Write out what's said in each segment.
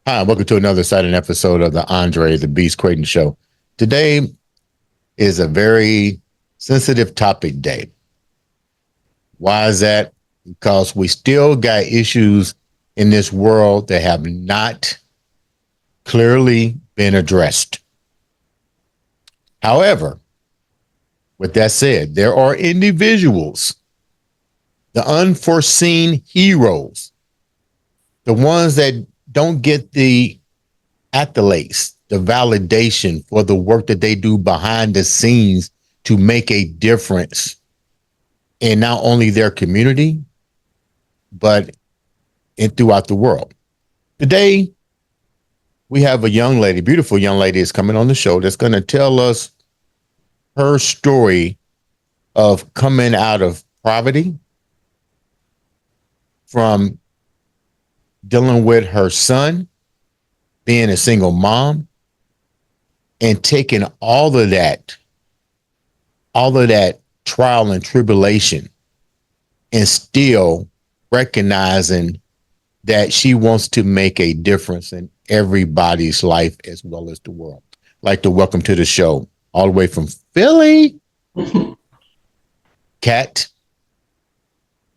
Hi, welcome to another exciting episode of the Andre The Beast Crayton Show. Today is a very sensitive topic day. Why is that? Because we still got issues in this world that have not clearly been addressed. However, with that said, there are individuals, the unforeseen heroes, the ones that don't get the accolades, the validation for the work that they do behind the scenes to make a difference in not only their community, but throughout the world. Today, we have a young lady, beautiful young lady is coming on the show that's going to tell us her story of coming out of poverty, from dealing with her son, being a single mom, and taking all of that trial and tribulation, and still recognizing that she wants to make a difference in everybody's life as well as the world. I'd like to welcome to the show, all the way from Philly, Katherine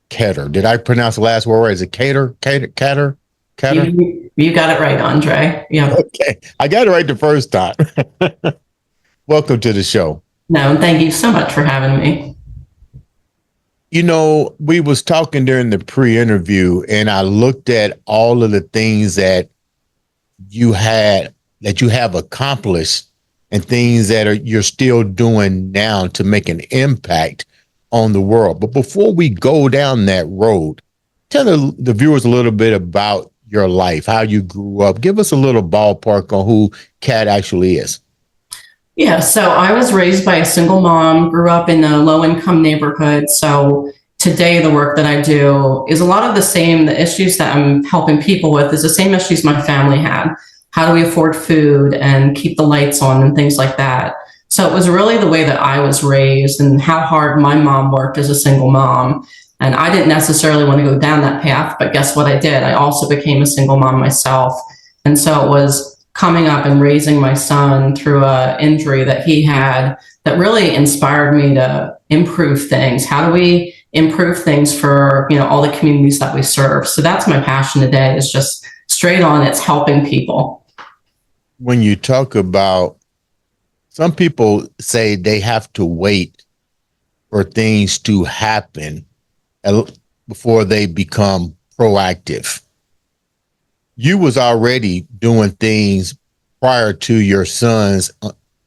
Ketter. Did I pronounce the last word right? Is it Ketter? You got it right, Andre. Yeah. Okay. I got it right the first time. Welcome to the show. No, thank you so much for having me. You know, we was talking during the pre-interview, and I looked at all of the things that you have accomplished and things that you're still doing now to make an impact on the world. But before we go down that road, tell the viewers a little bit about your life, how you grew up. Give us a little ballpark on who Kat actually is. Yeah, so I was raised by a single mom, grew up in a low-income neighborhood. So today the work that I do is a lot of the same. The issues that I'm helping people with is the same issues my family had. How do we afford food and keep the lights on and things like that? So it was really the way that I was raised and how hard my mom worked as a single mom. And I didn't necessarily want to go down that path, but guess what I did? I also became a single mom myself. And so it was coming up and raising my son through an injury that he had that really inspired me to improve things. How do we improve things for, all the communities that we serve? So that's my passion today, is just straight on, it's helping people. When you talk about, some people say they have to wait for things to happen before they become proactive. You was already doing things prior to your son's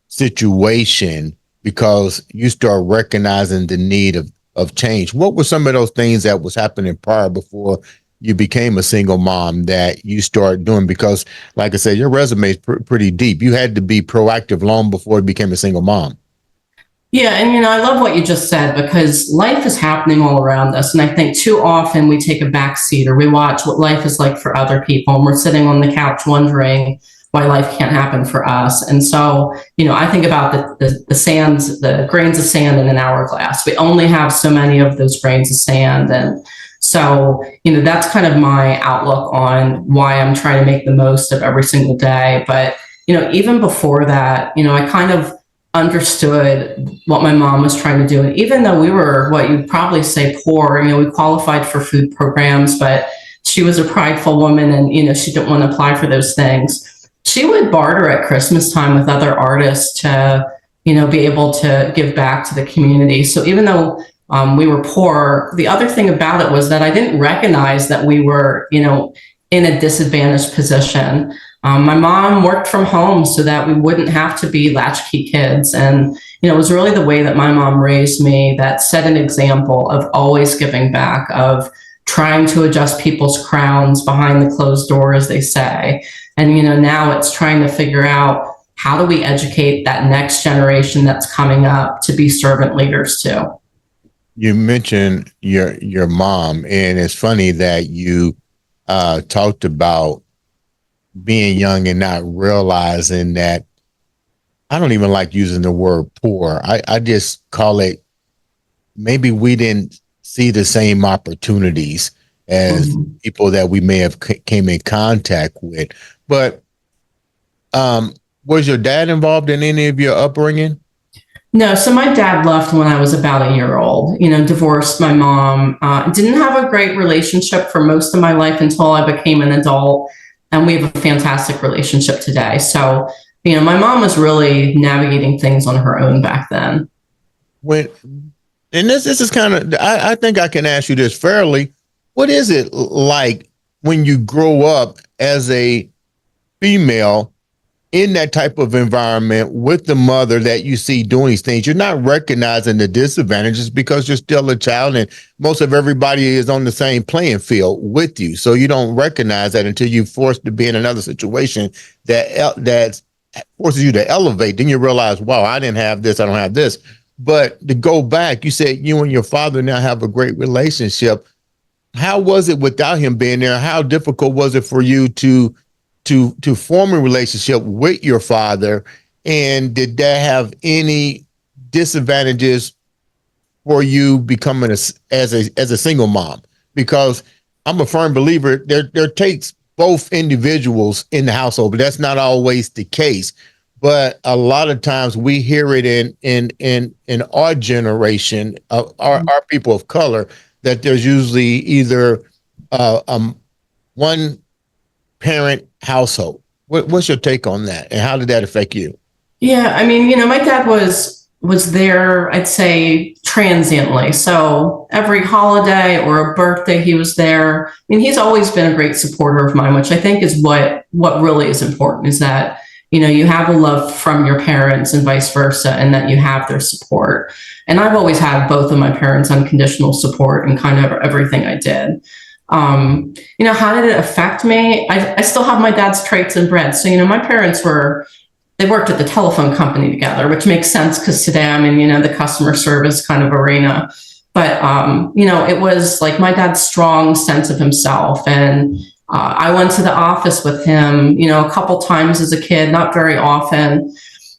situation because you start recognizing the need of change. What were some of those things that was happening prior, before you became a single mom, that you started doing? Because, like I said, your resume is pretty deep. You had to be proactive long before you became a single mom. Yeah, and I love what you just said, because life is happening all around us. And I think too often we take a back seat, or we watch what life is like for other people, and we're sitting on the couch wondering why life can't happen for us. And so, I think about the grains of sand in an hourglass. We only have so many of those grains of sand. And so, that's kind of my outlook on why I'm trying to make the most of every single day. But, even before that, I kind of understood what my mom was trying to do. And even though we were what you'd probably say poor, we qualified for food programs, but she was a prideful woman, and, she didn't want to apply for those things. She would barter at Christmas time with other artists to, be able to give back to the community. So even though we were poor, the other thing about it was that I didn't recognize that we were, in a disadvantaged position. My mom worked from home so that we wouldn't have to be latchkey kids. And, it was really the way that my mom raised me that set an example of always giving back, of trying to adjust people's crowns behind the closed door, as they say. And, now it's trying to figure out, how do we educate that next generation that's coming up to be servant leaders too? You mentioned your mom, and it's funny that you talked about being young and not realizing that. I don't even like using the word poor. I just call it, maybe we didn't see the same opportunities as people that we may have came in contact with. But was your dad involved in any of your upbringing? No, so my dad left when I was about a year old, divorced my mom, didn't have a great relationship for most of my life until I became an adult. And we have a fantastic relationship today. So, my mom was really navigating things on her own back then. And this is kind of, I think I can ask you this fairly. What is it like when you grow up as a female in that type of environment with the mother that you see doing these things? You're not recognizing the disadvantages because you're still a child, and most of everybody is on the same playing field with you. So you don't recognize that until you're forced to be in another situation that forces you to elevate. Then you realize, wow, I didn't have this, I don't have this. But to go back, you said you and your father now have a great relationship. How was it without him being there? How difficult was it for you to form a relationship with your father? And did that have any disadvantages for you becoming as a single mom? Because I'm a firm believer there takes both individuals in the household, but that's not always the case. But a lot of times we hear it in our generation, our people of color, that there's usually either one parent household. What's your take on that, and how did that affect you? Yeah, I mean, my dad was there, I'd say, transiently. So every holiday or a birthday, he was there. I mean, he's always been a great supporter of mine, which I think is what really is important, is that, you have a love from your parents and vice versa, and that you have their support. And I've always had both of my parents' unconditional support in kind of everything I did. How did it affect me? I still have my dad's traits inbred. So, my parents they worked at the telephone company together, which makes sense because today I'm in, the customer service kind of arena. But, it was like my dad's strong sense of himself. And I went to the office with him, a couple times as a kid, not very often.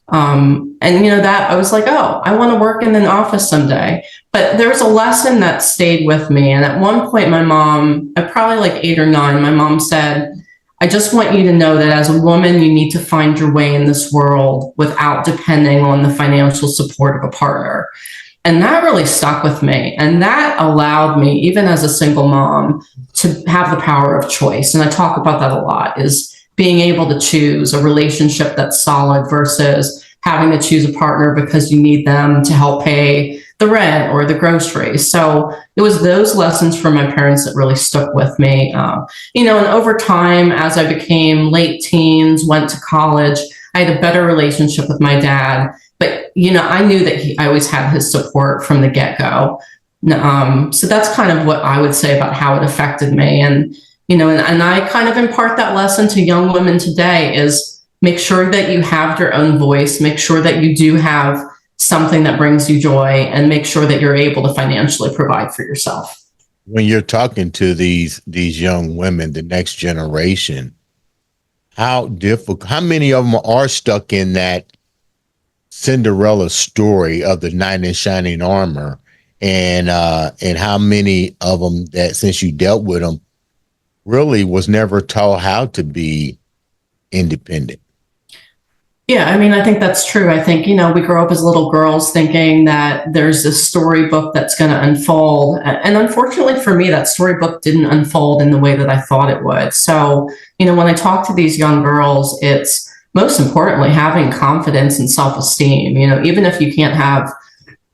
That I was like, oh, I want to work in an office someday. But there was a lesson that stayed with me. And at one point, my mom, at probably like 8 or 9, my mom said, I just want you to know that as a woman, you need to find your way in this world without depending on the financial support of a partner. And that really stuck with me. And that allowed me, even as a single mom, to have the power of choice. And I talk about that a lot, is being able to choose a relationship that's solid versus having to choose a partner because you need them to help pay the rent or the groceries. So it was those lessons from my parents that really stuck with me. And over time, as I became late teens, went to college, I had a better relationship with my dad. But, I knew that I always had his support from the get-go. So that's kind of what I would say about how it affected me. And I kind of impart that lesson to young women today, is make sure that you have your own voice, make sure that you do have something that brings you joy, and make sure that you're able to financially provide for yourself. When you're talking to these young women, the next generation, how many of them are stuck in that Cinderella story of the knight in shining armor, and how many of them that, since you dealt with them, really was never taught how to be independent? Yeah, I mean, I think that's true. I think, we grow up as little girls thinking that there's this storybook that's going to unfold. And unfortunately for me, that storybook didn't unfold in the way that I thought it would. So, when I talk to these young girls, it's most importantly having confidence and self-esteem. Even if you can't have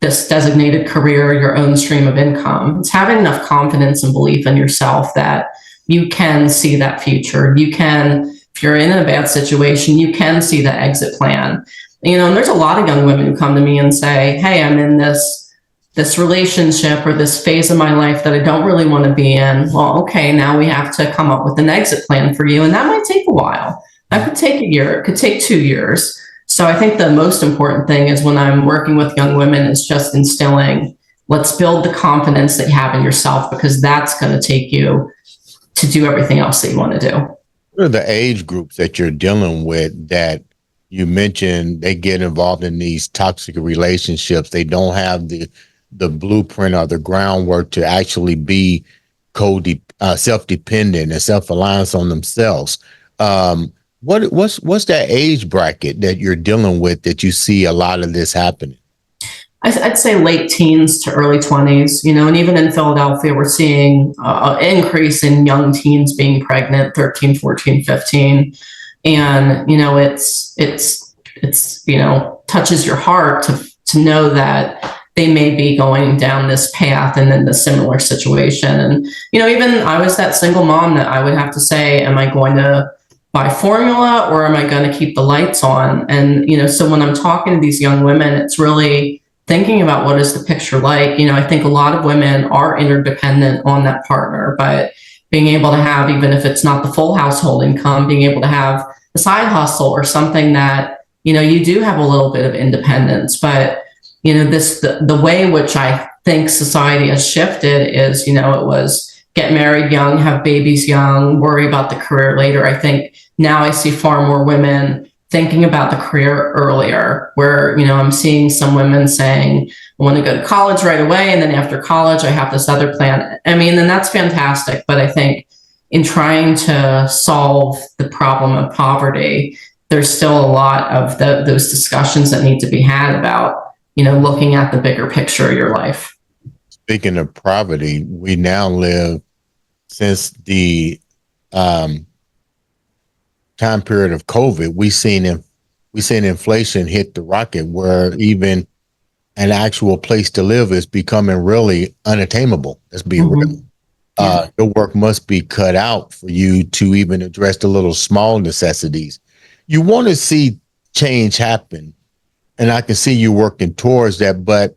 this designated career, your own stream of income, it's having enough confidence and belief in yourself that you can see that future. You can, if you're in a bad situation, you can see the exit plan. And there's a lot of young women who come to me and say, hey, I'm in this relationship or this phase of my life that I don't really want to be in. Well, okay, now we have to come up with an exit plan for you. And that might take a while. That could take a year. It could take 2 years. So I think the most important thing is when I'm working with young women is just instilling, let's build the confidence that you have in yourself, because that's going to take you to do everything else that you want to do. What are the age groups that you're dealing with that you mentioned they get involved in these toxic relationships? They don't have the blueprint or the groundwork to actually be self-dependent and self-reliance on themselves. What's that age bracket that you're dealing with that you see a lot of this happening? I'd say late teens to early 20s, and even in Philadelphia, we're seeing an increase in young teens being pregnant, 13, 14, 15. And, it's touches your heart to know that they may be going down this path and in a similar situation. And, even I was that single mom that I would have to say, am I going to buy formula or am I going to keep the lights on? And, so when I'm talking to these young women, it's really thinking about what is the picture like. I think a lot of women are interdependent on that partner, but being able to have, even if it's not the full household income, being able to have a side hustle or something that, you do have a little bit of independence. But, the way in which I think society has shifted is, it was get married young, have babies young, worry about the career later. I think now I see far more women thinking about the career earlier, where, I'm seeing some women saying, I want to go to college right away. And then after college, I have this other plan. And that's fantastic. But I think in trying to solve the problem of poverty, there's still a lot of those discussions that need to be had about, looking at the bigger picture of your life. Speaking of poverty, we now live since the time period of COVID, we've seen inflation hit the rocket, where even an actual place to live is becoming really unattainable. Let's be real. The work must be cut out for you to even address the little small necessities. You want to see change happen, and I can see you working towards that. But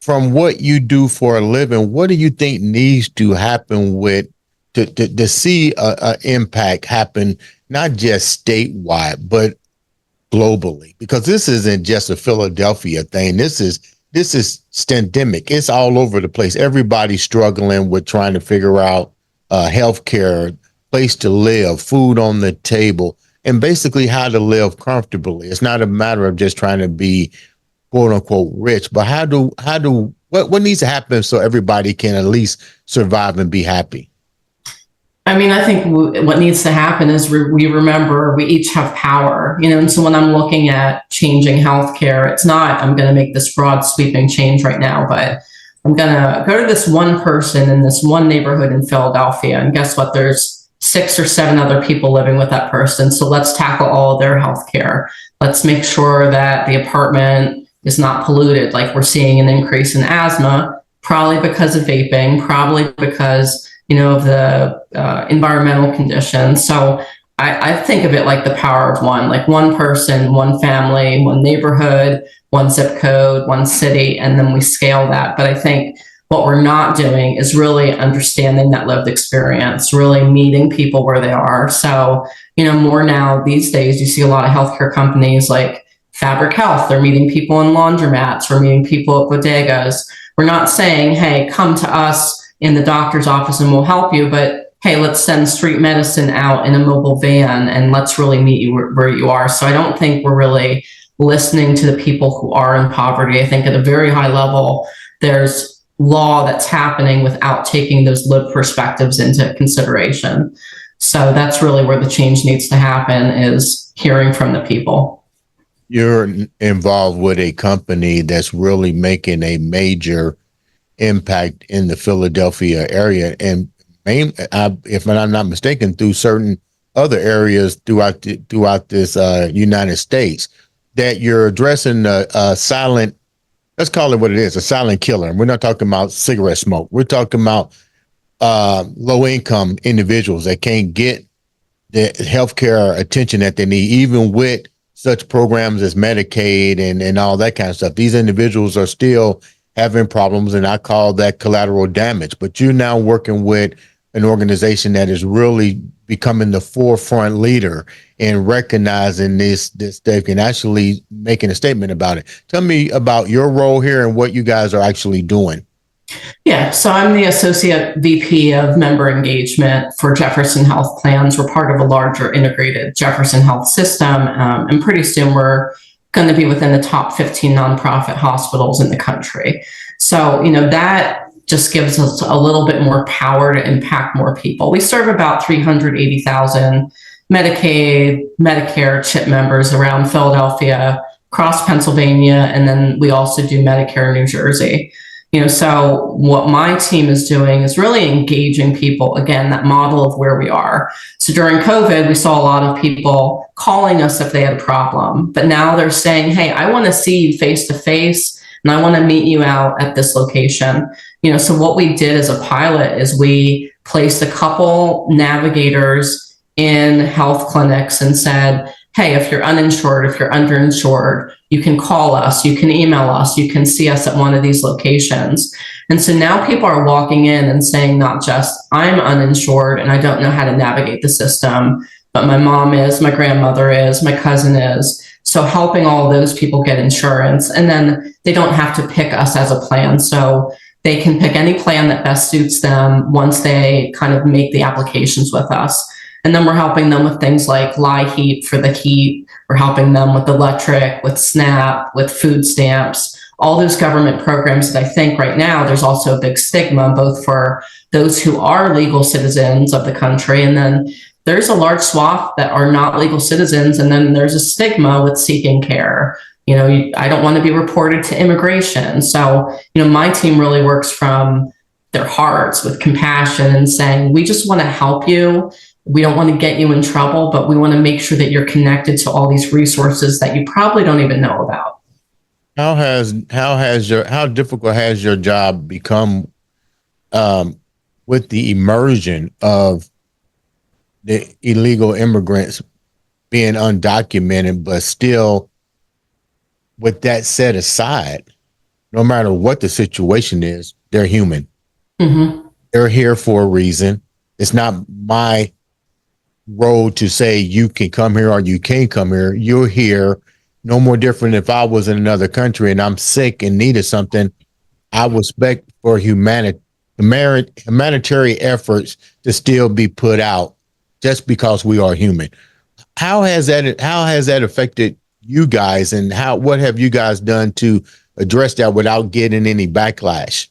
from what you do for a living, what do you think needs to happen to see an impact happen, not just statewide, but globally? Because this isn't just a Philadelphia thing. This is systemic. It's all over the place. Everybody's struggling with trying to figure out healthcare, place to live, food on the table, and basically how to live comfortably. It's not a matter of just trying to be quote unquote rich, but what needs to happen so everybody can at least survive and be happy? I think what needs to happen is we remember we each have power, and so when I'm looking at changing healthcare, it's not, I'm going to make this broad sweeping change right now, but I'm going to go to this one person in this one neighborhood in Philadelphia. And guess what? There's 6 or 7 other people living with that person. So let's tackle all of their healthcare. Let's make sure that the apartment is not polluted. Like we're seeing an increase in asthma, probably because of vaping, probably because of the environmental conditions. So I think of it like the power of one, like one person, one family, one neighborhood, one zip code, one city, and then we scale that. But I think what we're not doing is really understanding that lived experience, really meeting people where they are. So, more now these days, you see a lot of healthcare companies like Fabric Health. They're meeting people in laundromats. We're meeting people at bodegas. We're not saying, hey, come to us in the doctor's office and we'll help you, but hey, let's send street medicine out in a mobile van and let's really meet you where you are. So I don't think we're really listening to the people who are in poverty. I think at a very high level, there's law that's happening without taking those lived perspectives into consideration. So that's really where the change needs to happen, is hearing from the people. You're involved with a company that's really making a major impact in the Philadelphia area, and if I'm not mistaken, through certain other areas throughout this United States, that you're addressing a silent, let's call it what it is, a silent killer. And we're not talking about cigarette smoke. We're talking about low income individuals that can't get the healthcare attention that they need, even with such programs as Medicaid and all that kind of stuff. These individuals are still having problems, and I call that collateral damage. But you're now working with an organization that is really becoming the forefront leader in recognizing this stuff and actually making a statement about it. Tell me about your role here and what you guys are actually doing. Yeah, so I'm the Associate VP of Member Engagement for Jefferson Health Plans. We're part of a larger integrated Jefferson Health system, and pretty soon we're going to be within the top 15 nonprofit hospitals in the country. So, that just gives us a little bit more power to impact more people. We serve about 380,000 Medicaid, Medicare CHIP members around Philadelphia, across Pennsylvania, and then we also do Medicare in New Jersey. So what my team is doing is really engaging people, again, that model of where we are. So during COVID, we saw a lot of people calling us if they had a problem, but now they're saying, hey, I want to see you face to face and I want to meet you out at this location. So what we did as a pilot is we placed a couple navigators in health clinics and said, hey, if you're uninsured, if you're underinsured, you can call us, you can email us, you can see us at one of these locations. And so now people are walking in and saying, not just I'm uninsured and I don't know how to navigate the system, but my mom is, my grandmother is, my cousin is. So helping all of those people get insurance, and then they don't have to pick us as a plan. So they can pick any plan that best suits them once they kind of make the applications with us. And then we're helping them with things like LIHEAP for the heat. We're helping them with electric, with SNAP, with food stamps, all those government programs that I think right now there's also a big stigma, both for those who are legal citizens of the country, and then there's a large swath that are not legal citizens, and then there's a stigma with seeking care. I don't want to be reported to immigration. So, my team really works from their hearts with compassion and saying, we just want to help you. We don't want to get you in trouble, but we want to make sure that you're connected to all these resources that you probably don't even know about. How difficult has your job become with the immersion of the illegal immigrants being undocumented, but still, with that set aside, no matter what the situation is, they're human. Mm-hmm. They're here for a reason. It's not my role to say you can come here or you can't come here. You're here. No more different if I was in another country and I'm sick and needed something. I would expect for humanitarian efforts to still be put out just because we are human. How has that affected you guys, and what have you guys done to address that without getting any backlash?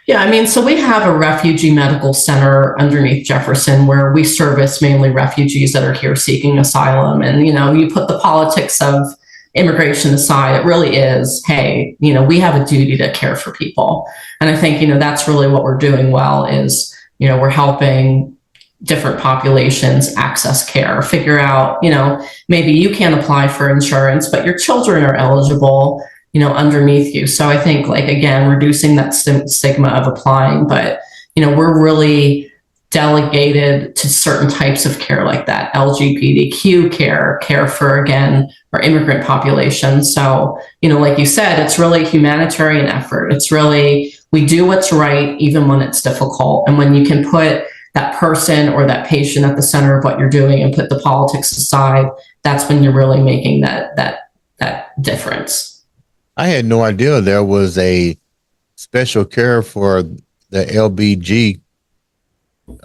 Yeah, so we have a refugee medical center underneath Jefferson where we service mainly refugees that are here seeking asylum. And, you put the politics of immigration aside, it really is, hey, we have a duty to care for people. And I think, that's really what we're doing well is, we're helping different populations access care, figure out, maybe you can't apply for insurance, but your children are eligible, underneath you. So I think, again, reducing that stigma of applying, but, we're really delegated to certain types of care like that, LGBTQ care for, again, our immigrant population. So, like you said, it's really a humanitarian effort. It's really, we do what's right, even when it's difficult. And when you can put that person or that patient at the center of what you're doing and put the politics aside, that's when you're really making that difference. I had no idea there was a special care for the LBG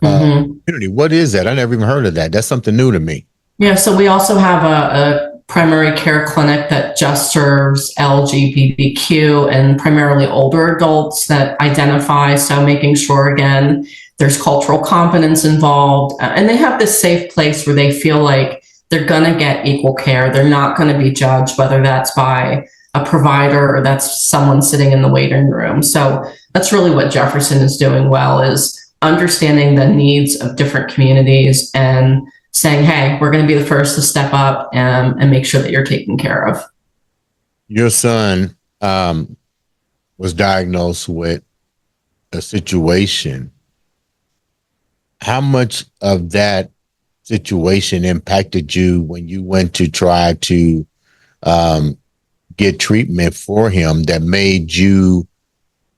community. What is that? I never even heard of that. That's something new to me. Yeah, so we also have a primary care clinic that just serves LGBTQ and primarily older adults that identify. So making sure, again, there's cultural competence involved, and they have this safe place where they feel like they're going to get equal care. They're not going to be judged, whether that's by a provider or that's someone sitting in the waiting room. So that's really what Jefferson is doing well, is understanding the needs of different communities and saying, hey, we're going to be the first to step up and make sure that you're taken care of. Your son was diagnosed with a situation. How much of that situation impacted you when you went to try to get treatment for him that made you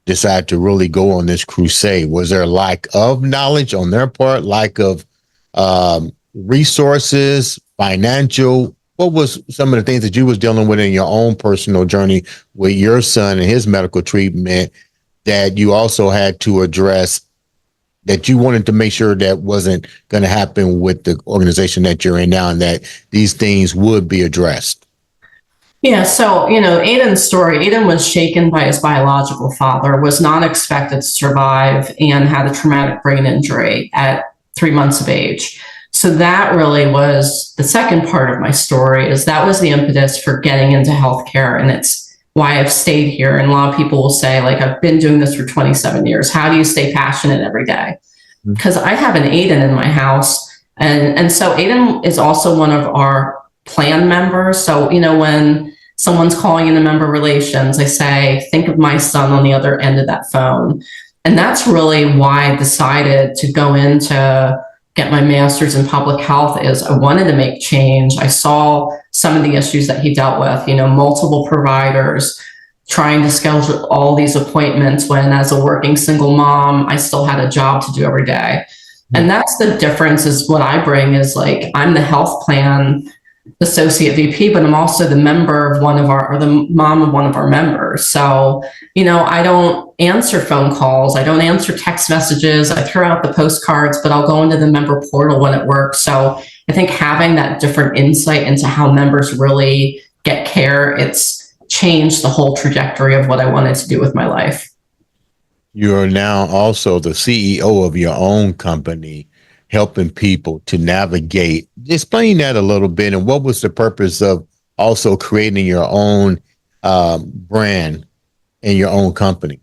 decide to really go on this crusade? Was there a lack of knowledge on their part, lack of resources, financial? What was some of the things that you was dealing with in your own personal journey with your son and his medical treatment that you also had to address, that you wanted to make sure that wasn't going to happen with the organization that you're in now, and that these things would be addressed? Yeah, so, Aiden's story, Aiden was shaken by his biological father, was not expected to survive, and had a traumatic brain injury at 3 months of age. So that really was the second part of my story, is that was the impetus for getting into healthcare. And it's why I've stayed here. And a lot of people will say, like, I've been doing this for 27 years. How do you stay passionate every day? Because I have an Aiden in my house. And so Aiden is also one of our plan members. So, when someone's calling into member relations, I say, think of my son on the other end of that phone. And that's really why I decided to go into get my master's in public health, is I wanted to make change. I saw some of the issues that he dealt with, multiple providers, trying to schedule all these appointments when, as a working single mom, I still had a job to do every day. And that's the difference, is what I bring is, like, I'm the health plan associate VP, but I'm also the member of or the mom of one of our members. So, I don't answer phone calls. I don't answer text messages. I throw out the postcards, but I'll go into the member portal when it works. So I think having that different insight into how members really get care, it's changed the whole trajectory of what I wanted to do with my life. You are now also the CEO of your own company, helping people to navigate. Explain that a little bit, and what was the purpose of also creating your own brand and your own company?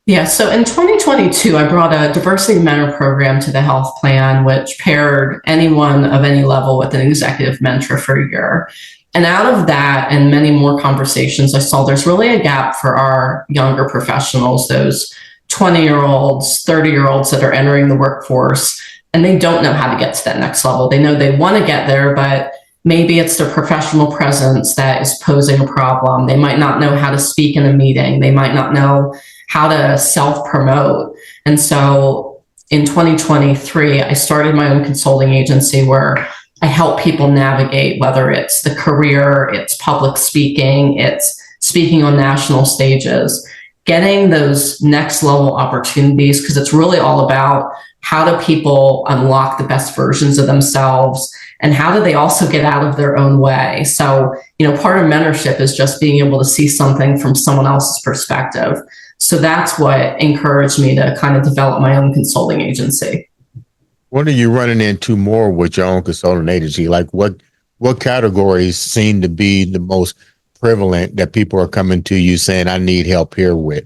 Yeah, so in 2022, I brought a diversity mentor program to the health plan, which paired anyone of any level with an executive mentor for a year. And out of that and many more conversations, I saw there's really a gap for our younger professionals, those 20-year-olds, 30-year-olds that are entering the workforce, and they don't know how to get to that next level. They know they want to get there, but maybe it's their professional presence that is posing a problem. They might not know how to speak in a meeting. They might not know how to self-promote. And so in 2023, I started my own consulting agency where I help people navigate, whether it's the career, it's public speaking, it's speaking on national stages, getting those next level opportunities, because it's really all about how do people unlock the best versions of themselves, and how do they also get out of their own way? So, part of mentorship is just being able to see something from someone else's perspective. So that's what encouraged me to kind of develop my own consulting agency. What are you running into more with your own consulting agency? Like what categories seem to be the most prevalent that people are coming to you saying, I need help here with?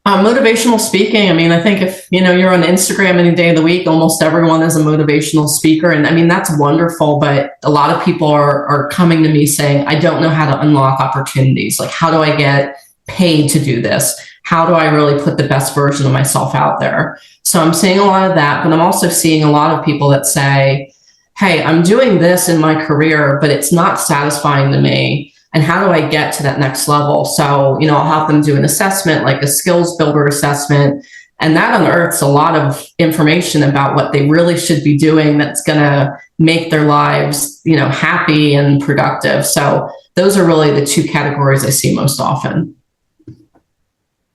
Motivational speaking. I mean, I think if you're on Instagram any day of the week, almost everyone is a motivational speaker. And I mean, that's wonderful. But a lot of people are coming to me saying, I don't know how to unlock opportunities. Like, how do I get paid to do this? How do I really put the best version of myself out there? So I'm seeing a lot of that, but I'm also seeing a lot of people that say, hey, I'm doing this in my career, but it's not satisfying to me. And how do I get to that next level? So, I'll help them do an assessment, like a skills builder assessment. And that unearths a lot of information about what they really should be doing that's going to make their lives, happy and productive. So those are really the two categories I see most often.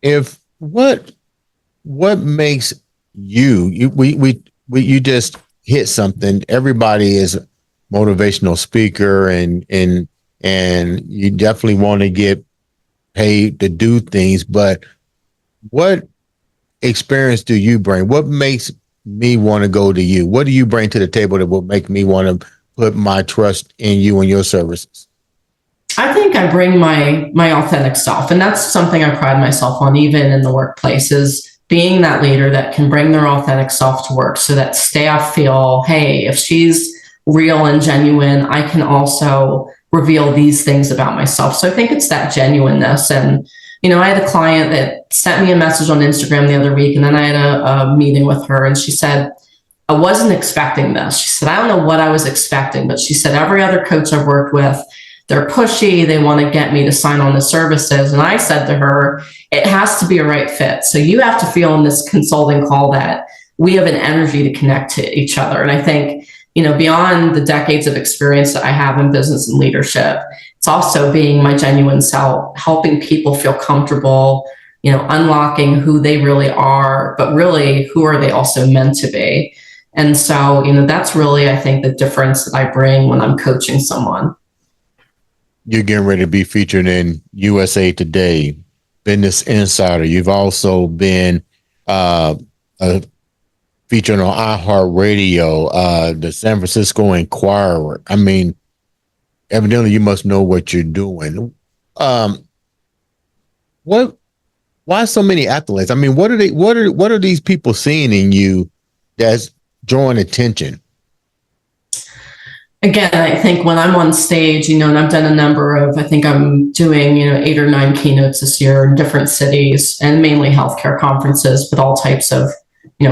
If what makes you just hit something. Everybody is a motivational speaker, and you definitely want to get paid to do things. But what experience do you bring? What makes me want to go to you? What do you bring to the table that will make me want to put my trust in you and your services? I think I bring my authentic self, and that's something I pride myself on, even in the workplace, is being that leader that can bring their authentic self to work, so that staff feel, hey, if she's real and genuine, I can also reveal these things about myself. So I think it's that genuineness. And, I had a client that sent me a message on Instagram the other week, and then I had a meeting with her, and she said, I wasn't expecting this. She said, I don't know what I was expecting, but she said, every other coach I've worked with, they're pushy. They want to get me to sign on the services. And I said to her, it has to be a right fit. So you have to feel in this consulting call that we have an energy to connect to each other. And I think, beyond the decades of experience that I have in business and leadership, it's also being my genuine self, helping people feel comfortable, unlocking who they really are, but really who are they also meant to be. And so, that's really, I think, the difference that I bring when I'm coaching someone. You're getting ready to be featured in USA Today, Business Insider. You've also been featured on iHeartRadio, the San Francisco Inquirer. I mean, evidently you must know what you're doing. Why so many accolades? I mean, what are these people seeing in you that's drawing attention? Again, I think when I'm on stage, and I've done a number of, I think I'm doing, 8 or 9 keynotes this year in different cities and mainly healthcare conferences, but all types of,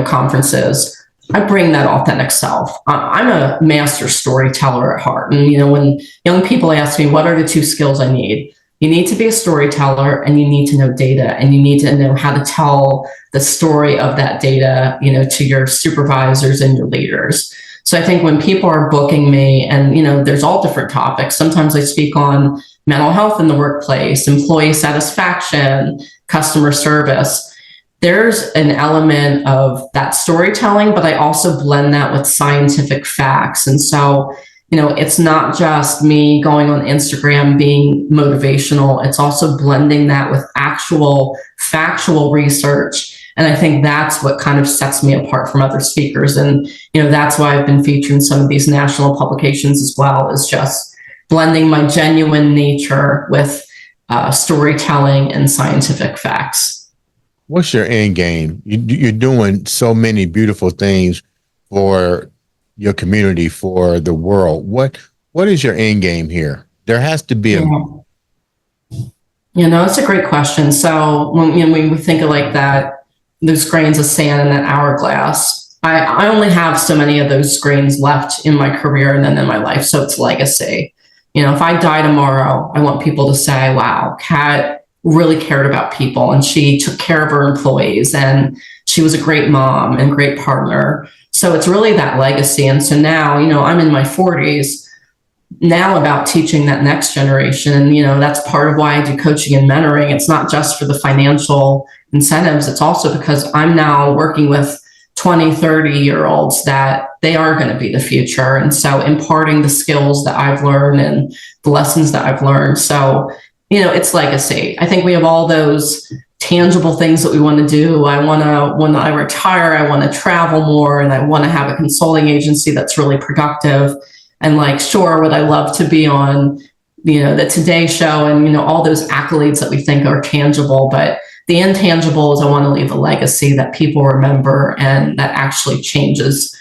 conferences. I bring that authentic self. I'm a master storyteller at heart. And, when young people ask me, what are the 2 skills I need? You need to be a storyteller and you need to know data and you need to know how to tell the story of that data, to your supervisors and your leaders. So I think when people are booking me and, there's all different topics, sometimes I speak on mental health in the workplace, employee satisfaction, customer service. There's an element of that storytelling, but I also blend that with scientific facts. And so, it's not just me going on Instagram being motivational. It's also blending that with actual factual research. And I think that's what kind of sets me apart from other speakers. And, that's why I've been featured in some of these national publications as well, is just blending my genuine nature with storytelling and scientific facts. What's your end game? You're doing so many beautiful things for your community, for the world. What is your end game here? There has to be a... It's a great question. So when we think of like that, those grains of sand in that hourglass, I only have so many of those grains left in my career and then in my life. So it's legacy. If I die tomorrow, I want people to say, wow, Kat really cared about people and she took care of her employees and she was a great mom and great partner. So it's really that legacy. And so now, I'm in my 40s now about teaching that next generation. And, that's part of why I do coaching and mentoring. It's not just for the financial incentives. It's also because I'm now working with 20, 30-year-olds that they are going to be the future. And so imparting the skills that I've learned and the lessons that I've learned. So, it's legacy. I think we have all those tangible things that we want to do. When I retire, I want to travel more and I want to have a consulting agency that's really productive. And sure, would I love to be on, the Today Show and, all those accolades that we think are tangible, but the intangible is I want to leave a legacy that people remember and that actually changes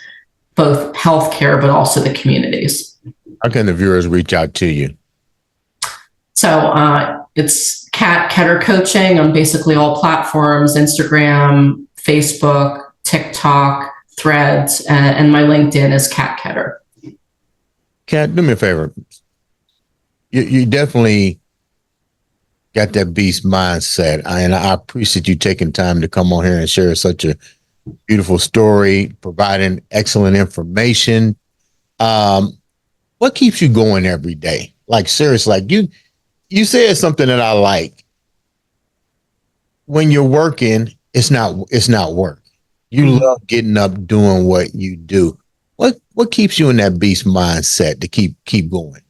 both healthcare, but also the communities. How can the viewers reach out to you? So it's Kat Ketter Coaching on basically all platforms, Instagram, Facebook, TikTok, Threads, and my LinkedIn is Kat Ketter. Kat, do me a favor. You definitely got that beast mindset. And I appreciate you taking time to come on here and share such a beautiful story, providing excellent information. What keeps you going every day? Seriously, you said something that I like. When you're working, it's not work. You love getting up, doing what you do. What keeps you in that beast mindset to keep going?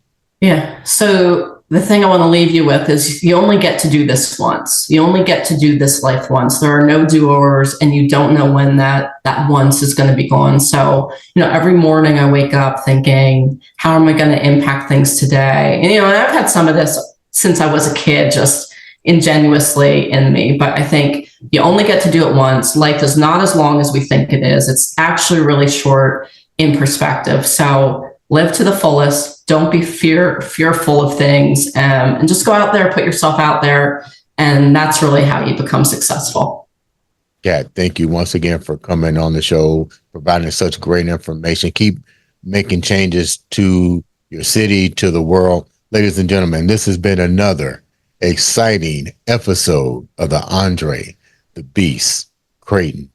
Yeah. So the thing I want to leave you with is you only get to do this once. You only get to do this life once. There are no do-overs and you don't know when that once is going to be gone. So, every morning I wake up thinking, how am I going to impact things today? And, I've had some of this since I was a kid, just ingenuously in me. But I think you only get to do it once. Life is not as long as we think it is. It's actually really short in perspective. So live to the fullest. Don't be fearful of things, and just go out there, put yourself out there. And that's really how you become successful. Kat, thank you once again for coming on the show, providing such great information. Keep making changes to your city, to the world. Ladies and gentlemen, this has been another exciting episode of the Andre the Beast Crayton